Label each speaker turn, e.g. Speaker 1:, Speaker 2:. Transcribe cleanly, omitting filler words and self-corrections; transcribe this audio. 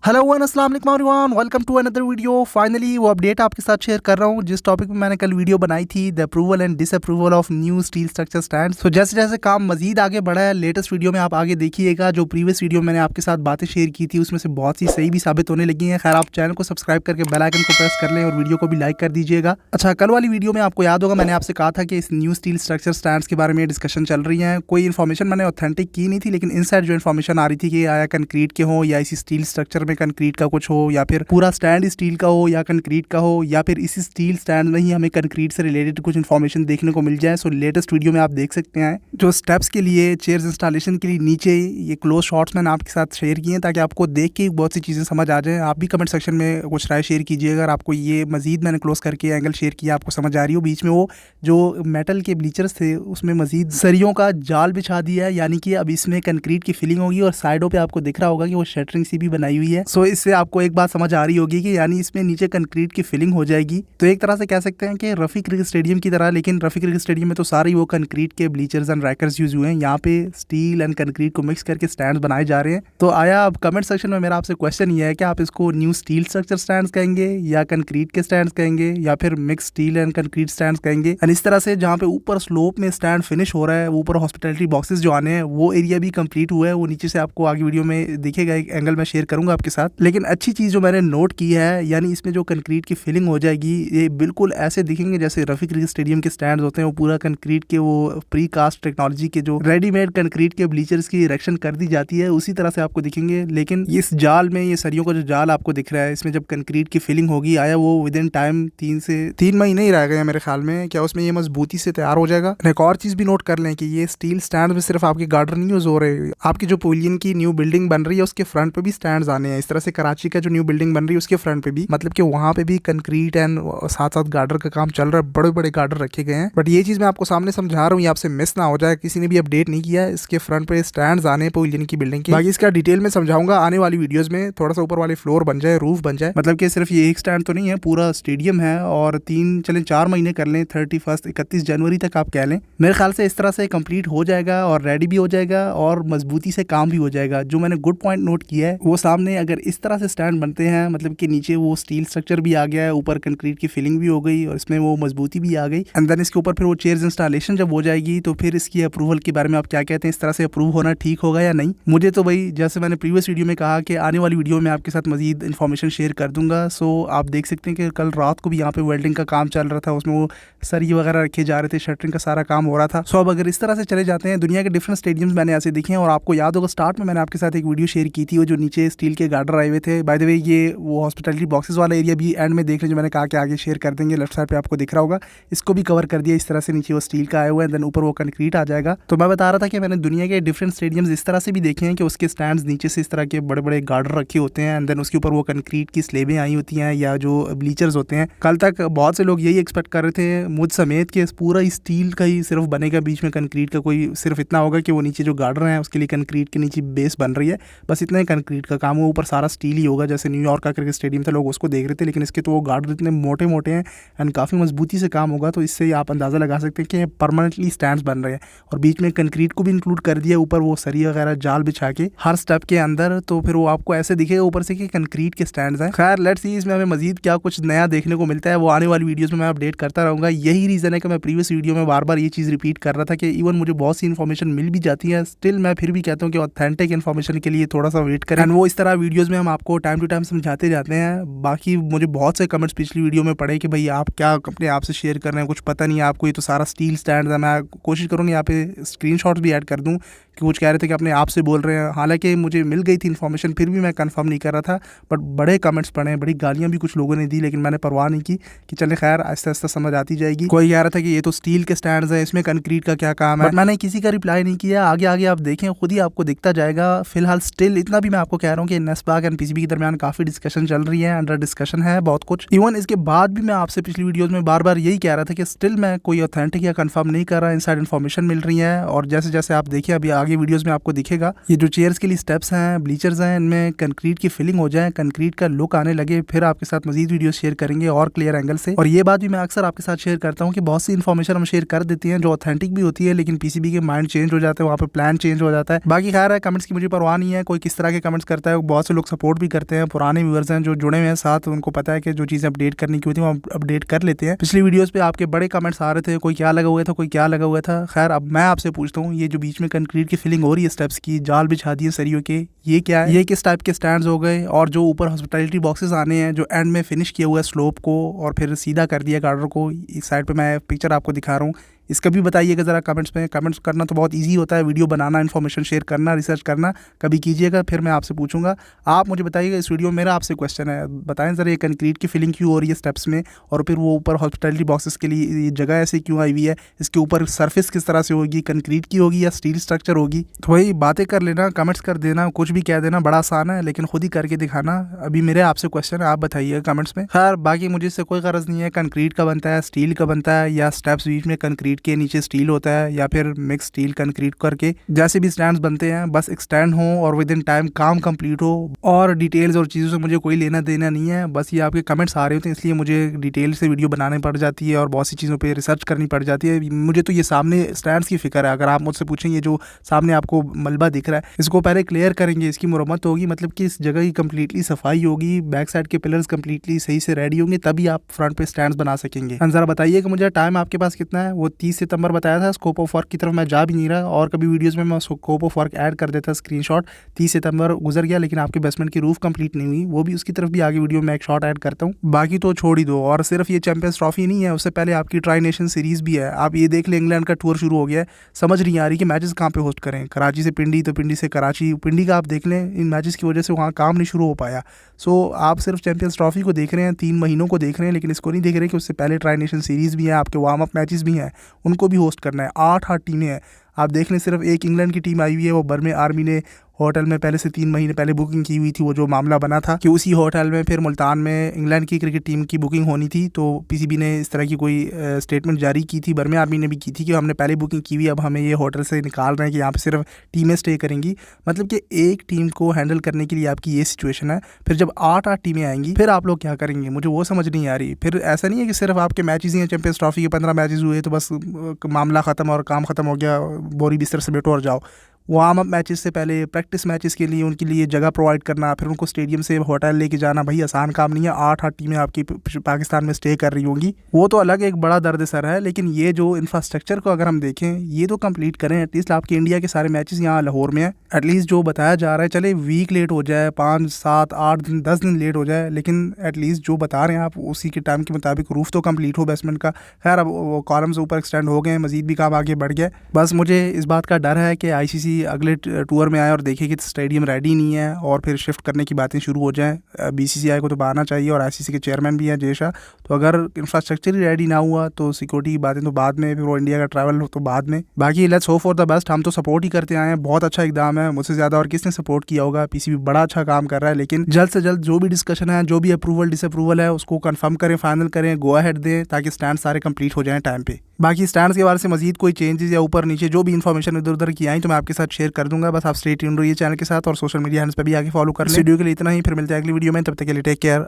Speaker 1: Hello one अस्सलाम वालेकुम everyone, welcome to another video. Finally वो अपडेट आपके साथ शेयर कर रहा हूँ जिस टॉपिक में मैंने कल वीडियो बनाई थी, the approval and disapproval of new steel structure stand. तो जैसे जैसे काम मजीद आगे बढ़ा है, लेटेस्ट वीडियो में आप आगे देखिएगा। जो प्रीवियस वीडियो मैंने आपके साथ बातें शेयर की थी उसमें से बहुत सी सही भी साबित होने लगी हैं। खैर, आप चैनल को सब्सक्राइब करके बेल आइकन को प्रेस कर लें और वीडियो को भी लाइक कर दीजिएगा। अच्छा, कल वाली वीडियो में आपको याद होगा मैंने आपसे कहा था कि इस न्यू स्टील स्ट्रक्चर स्टैंड्स के बारे में डिस्कशन चल रही है। कोई इन्फॉर्मेशन मैंने ऑथेंटिक की नहीं थी, लेकिन इनसाइड जो इन्फॉर्मेशन आ रही थी कि आया कंक्रीट के हो या इसी स्टील स्ट्रक्चर में कंक्रीट का कुछ हो, या फिर पूरा स्टैंड स्टील का हो या कंक्रीट का हो, या फिर इसी स्टील स्टैंड में ही हमें कंक्रीट से रिलेटेड कुछ इन्फॉर्मेशन देखने को मिल जाए। सो लेटेस्ट वीडियो में आप देख सकते हैं जो स्टेप्स के लिए, चेयर्स इंस्टॉलेशन के लिए नीचे ये क्लोज शॉट्स मैंने आपके साथ शेयर किए हैं ताकि आपको देख के बहुत सी चीज़ें समझ आ जाए। आप भी कमेंट सेक्शन में कुछ राय शेयर कीजिएगा अगर आपको ये मजीद मैंने क्लोज करके एंगल शेयर किया आपको समझ आ रही हो। बीच में वो जो मेटल के ब्लीचर्स थे उसमें मजीद सरियों का जाल बिछा दिया है, यानी कि अब इसमें कंक्रीट की फिलिंग होगी और साइडों पे आपको दिख रहा होगा कि वो शटरिंग सी भी बनाई हुई है। सो इससे आपको एक बात समझ आ रही होगी कि यानी इसमें नीचे कंक्रीट की फिलिंग हो जाएगी। तो एक तरह से कह सकते हैं कि रफी क्रिकेट स्टेडियम की तरह, लेकिन रफी क्रिकेट स्टेडियम में तो सारे वो कंक्रीट के ब्लीचर्स एंड रैकर्स यूज हुए हैं। यहाँ पे स्टील एंड कंक्रीट को मिक्स करके स्टैंड बनाए जा रहे हैं। तो आया अब कमेंट सेक्शन में मेरा आपसे क्वेश्चन ये है कि आप इसको न्यू स्टील स्ट्रक्चर स्टैंड कहेंगे या कंक्रीट के स्टैंड कहेंगे या फिर mix steel and concrete stand कहेंगे। एंड इस तरह से जहाँ पे ऊपर स्लोप में स्टैंड फिनिश हो रहा है, ऊपर हॉस्पिटैलिटी बॉक्सेस जो आने हैं वो एरिया भी कंप्लीट हुआ है। वो नीचे से आपको आगे वीडियो में दिखेगा, एक एंगल में शेयर करूंगा आपके साथ। लेकिन अच्छी चीज जो मैंने नोट की है, यानी इसमें जो कंक्रीट की फिलिंग हो जाएगी ये बिल्कुल ऐसे दिखेंगे जैसे रफी क्रिकेट स्टेडियम के स्टैंड होते हैं। वो पूरा कंक्रीट के वो प्री कास्ट टेक्नोलॉजी के जो रेडीमेड कंक्रीट के ब्लीचर्स की इरेक्शन कर दी जाती है उसी तरह से आपको दिखेंगे। लेकिन इस जाल में, ये सरियों का जो जाल आपको दिख रहा है, इसमें जब कंक्रीट की फिलिंग होगी, आया वो विद इन टाइम 3 महीने ही रह गए मेरे ख्याल में, क्या उसमें ये मजबूती से तैयार हो जाएगा। एक और चीज भी नोट कर लें कि ये स्टील स्टैंड में सिर्फ आपके गार्डर नहीं यूज हो रहे, आपकी जो पवेलियन की न्यू बिल्डिंग बन रही है उसके फ्रंट पे भी स्टैंड आने हैं। इस तरह से कराची का जो न्यू बिल्डिंग बन रही है उसके फ्रंट पे भी, मतलब कि वहाँ पे भी कंक्रीट एंड साथ साथ गार्डर का काम चल रहा है। बड़े बड़े गार्डर रखे गए हैं। बट ये चीज मैं आपको सामने समझा रहा हूँ, ये आपसे मिस ना हो जाए। किसी ने भी अपडेट नहीं किया, इसके फ्रंट पे स्टैंड आने पवेलियन की बिल्डिंग के। बाकी इसका डिटेल में समझाऊंगा आने वाली वीडियोस में। थोड़ा सा ऊपर वाले फ्लोर बन जाए, रूफ बन जाए, मतलब कि सिर्फ ये एक स्टैंड तो नहीं है, पूरा स्टेडियम है। और 4 महीने कर लें, 31 जनवरी तक आप कह लें। मेरे ख्याल से इस तरह से कंप्लीट हो जाएगा और रेडी भी हो जाएगा और मजबूती से काम भी हो जाएगा। जो मैंने गुड पॉइंट नोट किया है वो सामने, अगर इस तरह से स्टैंड बनते हैं, मतलब कि नीचे वो स्टील स्ट्रक्चर भी आ गया है, ऊपर कंक्रीट की फिलिंग भी हो गई और इसमें वो मजबूती भी आ गई। एंड देन इसके ऊपर फिर वो चेयर्स इंस्टॉलेशन जब हो जाएगी तो फिर इसकी अप्रूवल के बारे में आप क्या कहते हैं, इस तरह से अप्रूव होना ठीक होगा या नहीं। मुझे तो भाई, जैसे मैंने प्रीवियस वीडियो में कहा कि आने वाली वीडियो में आपके साथ मजीद इन्फॉर्मेशन शेयर कर दूंगा। सो आप देख सकते हैं कि कल रात को भी यहाँ पे वेल्डिंग का काम चल रहा था, उसमें वो सरिये वगैरह रखे जा रहे थे, शटरिंग का सारा काम हो रहा था। सो अब अगर इस तरह से चले जाते हैं, दुनिया के डिफरेंट स्टेडियम्स मैंने ऐसे देखे हैं। और आपको याद होगा स्टार्ट में मैंने आपके साथ एक वीडियो शेयर की थी, वो जो नीचे स्टील के गार्डर आए हुए थे। बाय द वे, ये वो हॉस्पिटैलिटी बॉक्सेस वाला एरिया भी एंड में देख लें, जो मैंने कहा कि आगे शेयर कर देंगे। लेफ्ट साइड पे आपको दिख रहा होगा, इसको भी कवर कर दिया इस तरह से। नीचे वो स्टील का आया हुआ है, देन ऊपर वो कंक्रीट आ जाएगा। तो मैं बता रहा था कि मैंने दुनिया के डिफरेंट स्टेडियम्स इस तरह से भी देखे हैं कि उसके स्टैंड्स नीचे से इस तरह के बड़े बड़े गार्डर रखे होते हैं एंड देन उसके ऊपर वो कंक्रीट की स्लेबें आई होती हैं या जो ब्लीचर्स होते हैं। कल तक बहुत से लोग यही एक्सपेक्ट कर रहे थे, मुझ समेत, कि पूरा स्टील का ही सिर्फ बनेगा, बीच में कंक्रीट का कोई सिर्फ इतना होगा कि वो नीचे जो गार्डर है उसके लिए कंक्रीट के नीचे बेस बन रही है, बस इतना ही कंक्रीट का काम हो, ऊपर सारा स्टील ही होगा। जैसे न्यूयॉर्क का क्रिकेट स्टेडियम था, लोग उसको देख रहे थे, लेकिन इसके तो वो गार्डर इतने मोटे मोटे हैं एंड काफ़ी मजबूती से काम होगा। तो इससे आप अंदाज़ा लगा सकते हैं कि परमानेंटली स्टैंड्स बन रहे हैं। और बीच में कंक्रीट को भी इंक्लूड कर दिया, ऊपर वो सरिया वगैरह जाल बिछा के हर स्टेप के अंदर। तो फिर वो आपको ऐसे दिखेगा ऊपर से कि कंक्रीट के स्टैंड्स हैं। खैर, लेट्स सी इसमें हमें मजीद क्या कुछ नया देखने को मिलता है, वो आने वाली वीडियोस में मैं अपडेट करता रहूँगा। यही रीज़न है कि मैं प्रीवियस वीडियो में बार बार ये चीज़ रिपीट कर रहा था कि इवन मुझे बहुत सी इन्फॉर्मेशन मिल भी जाती है, स्टिल मैं फिर भी कहता हूँ कि ऑथेंटिक इन्फॉर्मेशन के लिए थोड़ा सा वेट करें। एंड वो इस तरह वीडियोज़ में हम आपको टाइम टू टाइम समझाते जाते हैं। बाकी मुझे बहुत से कमेंट्स पिछली वीडियो में पड़े कि भाई आप क्या अपने आप से शेयर कर रहे हैं, कुछ पता नहीं है आपको, ये तो सारा स्टील स्टैंड है। मैं कोशिश करूँगा यहाँ पे स्क्रीनशॉट्स भी ऐड कर दूँ कि कुछ कह रहे थे कि अपने आप से बोल रहे हैं। हालांकि मुझे मिल गई थी इन्फॉर्मेशन, फिर भी मैं कंफर्म नहीं कर रहा था। बट बड़े कमेंट्स पड़े, बड़ी गालियाँ भी कुछ लोगों ने दी, लेकिन मैंने परवाह नहीं की कि चले खैर आहिस्ता आहिस्ता समझ आती जाएगी। कोई कह रहा था कि ये तो स्टील के स्टैंड्स हैं, इसमें कंक्रीट का क्या काम है। मैंने किसी का रिप्लाई नहीं किया। आगे आगे आप देखें, खुद ही आपको दिखता जाएगा। फिलहाल स्टिल इतना भी मैं आपको कह रहा हूँ कि नेस्पाक एंड पीसीबी के दरमियान काफ़ी डिस्कशन चल रही है, अंडर डिस्कशन है बहुत कुछ। इवन इसके बाद भी मैं आपसे पिछली वीडियोज़ में बार बार यही कह रहा था कि स्टिल मैं कोई ऑथेंटिक या कंफर्म नहीं कर रहा, इनसाइड इन्फॉर्मेशन मिल रही है। और जैसे जैसे आप देखिए अभी आगे वीडियोज़ में आपको दिखेगा, ये जो चेयर्स के लिए स्टेप्स हैं, ब्लीचर्स हैं, इनमें कंक्रीट की फिलिंग हो जाए, कंक्रीट का लुक आने लगे, फिर आपके साथ मजीद वीडियो शेयर करेंगे और क्लियर एंगल से। और ये बात भी मैं अक्सर आपके साथ शेयर करता हूँ कि बहुत सी इन्फॉर्मेशन हम शेयर कर देती हैं जो ऑथेंटिक भी होती है, लेकिन पीसीबी के माइंड चेंज हो जाते हैं, वहाँ पे प्लान चेंज हो जाता है। बाकी खैर है, कमेंट्स की मुझे परवाह नहीं है, कोई किस तरह के कमेंट्स करता है। बहुत से काफ़ी लोग सपोर्ट भी करते हैं, पुराने व्यूअर्स हैं जो जुड़े हुए हैं साथ, उनको पता है कि जो चीज़ें अपडेट करने की होती हैं वो अपडेट कर लेते हैं। पिछली वीडियोस पे आपके बड़े कमेंट्स आ रहे थे, कोई क्या लगा हुआ था, कोई क्या लगा हुआ था। खैर अब मैं आपसे पूछता हूँ, ये जो बीच में कंक्रीट की फिलिंग हो रही है स्टेप्स की, जाल बिछा दी है सरियों के, ये क्या है? ये किस टाइप के स्टैंड्स हो गए? और जो ऊपर हॉस्पिटैलिटी बॉक्सेस आने हैं जो एंड में फिनिश किया हुआ है स्लोप को और फिर सीधा कर दिया गार्डर को, इस साइड पे मैं पिक्चर आपको दिखा रहा हूँ, इसका भी बताइएगा ज़रा कमेंट्स में। कमेंट्स करना तो बहुत इजी होता है, वीडियो बनाना, इन्फॉर्मेशन शेयर करना, रिसर्च करना कभी कीजिएगा, फिर मैं आपसे पूछूंगा। आप मुझे बताइएगा इस वीडियो में, मेरा आपसे क्वेश्चन है, बताएं ज़रा ये कंक्रीट की फिलिंग क्यों हो रही है स्टेप्स में, और फिर वो ऊपर हॉस्पिटैलिटी बॉक्सेस के लिए ये जगह ऐसे क्यों आई हुई है, इसके ऊपर सरफेस किस तरह से होगी, कंक्रीट की होगी या स्टील स्ट्रक्चर होगी। तो वही बातें कर लेना, कमेंट्स कर देना, कुछ भी कह देना, बड़ा आसान है, लेकिन खुद ही करके दिखाना। अभी मेरे आपसे क्वेश्चन है, आप बताइएगा कमेंट्स में। खैर बाकी मुझे इससे कोई गरज नहीं है कंक्रीट का बनता है, स्टील का बनता है, या स्टेप्स बीच में कंक्रीट के नीचे स्टील होता है, या फिर मिक्स स्टील कंक्रीट करके जैसे भी स्टैंड्स बनते हैं, बस एक स्टैंड हो और विद इन टाइम काम कंप्लीट हो। और डिटेल्स और चीज़ों से मुझे कोई लेना देना नहीं है, बस ये आपके कमेंट्स आ रहे होते हैं इसलिए मुझे डिटेल से वीडियो बनाने पड़ जाती है और बहुत सी चीज़ों पे रिसर्च करनी पड़ जाती है। मुझे तो ये सामने स्टैंड्स की फिक्र है। अगर आप मुझसे पूछें ये जो सामने आपको मलबा दिख रहा है, इसको पहले क्लियर करेंगे, इसकी मुरम्मत होगी, मतलब कि इस जगह की कंप्लीटली सफाई होगी, बैक साइड के पिलर्स कंप्लीटली सही से रेडी होंगे, तभी आप फ्रंट पे स्टैंड्स बना सकेंगे। ज़रा बताइएगा मुझे, टाइम आपके पास कितना है? वो 30 सितंबर बताया था। स्कोप ऑफ वर्क की तरफ मैं जा भी नहीं रहा, और कभी वीडियोस में मैं स्कोप ऑफ वर्क ऐड कर देता स्क्रीनशॉट। 30 सितंबर गुजर गया, लेकिन आपके बेसमेंट की रूफ कंप्लीट नहीं हुई, वो भी उसकी तरफ भी आगे वीडियो में एक शॉट ऐड करता हूँ। बाकी तो छोड़ ही दो। और सिर्फ ये चैंपियंस ट्रॉफी नहीं है, उससे पहले आपकी ट्राई नेशन सीरीज भी है। आप ये देख लें, इंग्लैंड का टूर शुरू हो गया है, समझ नहीं आ रही कि मैचेस कहाँ पे होस्ट करें। कराची से पिंडी, तो पिंडी से कराची, पिंडी का आप देख लें, इन मैचेस की वजह से वहाँ काम नहीं शुरू हो पाया। सो आप सिर्फ चैंपियंस ट्रॉफी को देख रहे हैं, 3 महीनों को देख रहे हैं, लेकिन इसको नहीं देख रहे कि उससे पहले ट्राई नेशन सीरीज़ भी है, आपके वार्म अप मैचेस भी हैं, उनको भी होस्ट करना है। 8 टीमें हैं। आप देख लें, सिर्फ एक इंग्लैंड की टीम आई हुई है, वो बर्मे आर्मी ने होटल में पहले से 3 महीने पहले बुकिंग की हुई थी। वो जो मामला बना था कि उसी होटल में फिर मुल्तान में इंग्लैंड की क्रिकेट टीम की बुकिंग होनी थी, तो पीसीबी ने इस तरह की कोई स्टेटमेंट जारी की थी, बर्मे आर्मी ने भी की थी कि हमने पहले बुकिंग की हुई, अब हमें ये होटल से निकाल रहे हैं कि यहाँ पे सिर्फ टीमें स्टे करेंगी। मतलब कि एक टीम को हैंडल करने के लिए आपकी ये सिचुएशन है। फिर जब 8 टीमें आएंगी, फिर आप लोग क्या करेंगे, मुझे वो समझ नहीं आ रही। फिर ऐसा नहीं है कि सिर्फ आपके मैचेस ही हैं, चैंपियंस ट्रॉफी के 15 मैचेस हुए तो बस मामला ख़त्म और काम ख़त्म हो गया, बोरी बिस्तर से बैठो और जाओ। वार्म अप मैचेस से पहले प्रैक्टिस मैचेस के लिए उनके लिए जगह प्रोवाइड करना, फिर उनको स्टेडियम से होटल लेके जाना, भाई आसान काम नहीं है। 8 टीमें आपकी पाकिस्तान में स्टे कर रही होंगी, वो तो अलग एक बड़ा दर्द सर है। लेकिन ये जो इंफ्रास्ट्रक्चर को अगर हम देखें, ये तो कंप्लीट करें। एटलीस्ट आपके इंडिया के सारे मैचेस यहाँ लाहौर में है। एटलीस्ट जो बताया जा रहा है, चले वीक लेट हो जाए, 5, 7, 8 दिन, 10 दिन लेट हो जाए, लेकिन एटलीस्ट जो बता रहे हैं आप उसी के टाइम के मुताबिक रूफ तो कंप्लीट हो बेसमेंट का। खैर अब वो कॉलम्स ऊपर एक्सटेंड हो गए, मजीद भी काम आगे बढ़ गया। बस मुझे इस बात का डर है कि ICC अगले टूर में आए और देखे कि स्टेडियम रेडी नहीं है और फिर शिफ्ट करने की बातें शुरू हो जाएं। BCCI को तो आना चाहिए, और ICC के चेयरमैन भी हैं जेशा। तो अगर इंफ्रास्ट्रक्चर ही रेडी ना हुआ तो सिक्योरिटी की बातें तो बाद में, फिर वो इंडिया का ट्रैवल तो बाद में। बाकी let's hope for the best. हम तो सपोर्ट ही करते आए हैं, बहुत अच्छा इकदाम है, मुझसे ज़्यादा और किसने सपोर्ट किया होगा। PCB बड़ा अच्छा काम कर रहा है, लेकिन जल्द से जल्द जो भी डिस्कशन है, जो भी अप्रूवल डिसअप्रूवल है, उसको कंफर्म करें, फाइनल करें, गो अहेड दें, ताकि स्टैंड सारे कंप्लीट हो जाएं टाइम पे। बाकी स्टैंड्स के बारे से मजीद कोई चेंजेस या ऊपर नीचे जो भी इन्फॉर्मेशन इधर उधर की आई तो मैं आपके साथ शेयर कर दूंगा। बस आप स्टे ट्यून्ड रहिए चैनल के साथ और सोशल मीडिया हैंड्स पे भी आगे फॉलो कर लें। वीडियो के लिए इतना ही, फिर मिलते हैं अगली वीडियो में, तब तक के लिए टेक केयर।